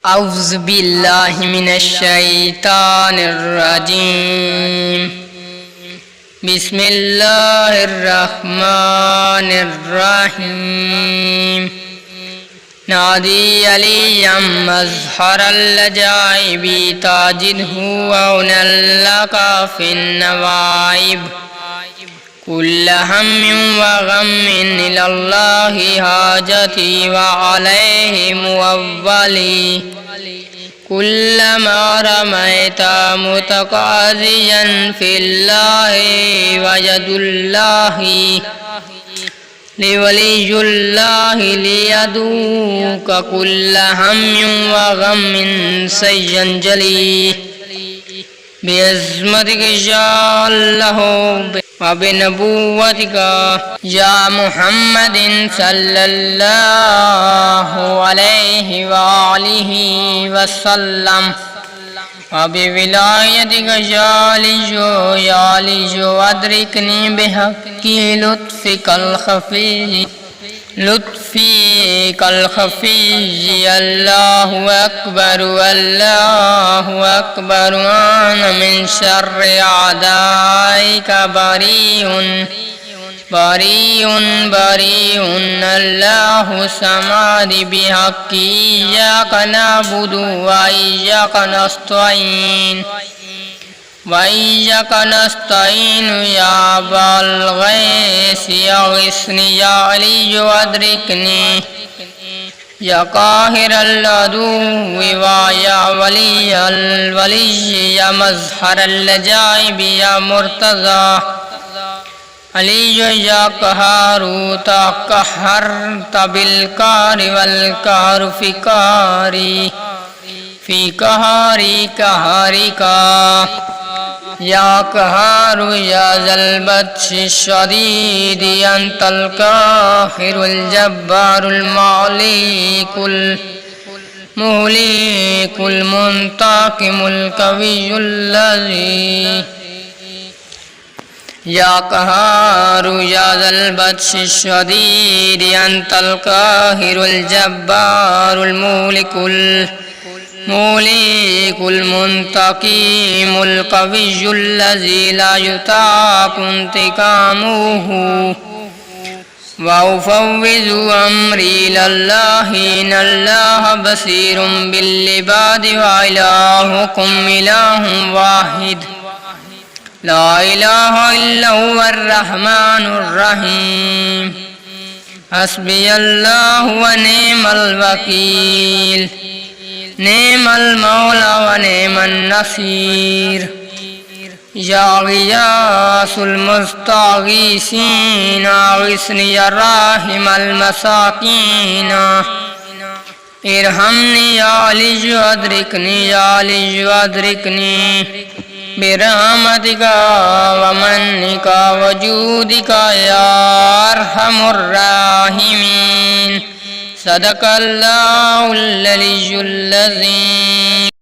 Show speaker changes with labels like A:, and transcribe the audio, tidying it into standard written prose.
A: أعوذ بالله من الشيطان الرجيم. بسم الله الرحمن الرحيم. نادي عليا مظهر العجائب تجده وهنا لك في النوائب. كل هم وغم إلى الله حاجتي وعليه موولي. كلما رميت متقاضيا في الله ويد الله لولي الله ليدوك كل هم وغم سينجلي بعظمتك يا الله وبنبوتك يا محمد صلى الله عليه وآله وسلم وبولايتك يا علي أدركني بحق لطفك الخفي. الله أكبر الله أكبر. أنا من شر أعدائك بريء. الله الصمد بحق إياك نعبد وإياك نستعين يا أبا الغيث أغثني يا علي أدركني يا قاهر العدو ويا الولي يا مظهر العجائب يا مرتضى علي يا قهار تقهرت بالقهر والقهر في قهرك يا قهار يا ذا البطش الشديد. أنت القاهر الجبار المالك المهلك المنتقم القوي الذي. يا قهار يا ذا البطش الشديد. أنت القاهر الجبار الملك المنتقم القوي الذي لا يطاق انتقامه. وأفوض أمري إلى الله إن الله بصير بالعباد وإلهكم إله واحد لا إله إلا هو الرحمن الرحيم. حسبي الله ونعم الوكيل. نعم المولى ونعم النصير. يا غياث المستغيثين أغثني يا راحم المساكين. ارحمني يا علي أدركني يا علي أدركني برحمتك ومنك وجودك يا أرحم الراحمين. صدق الله العلي العظيم.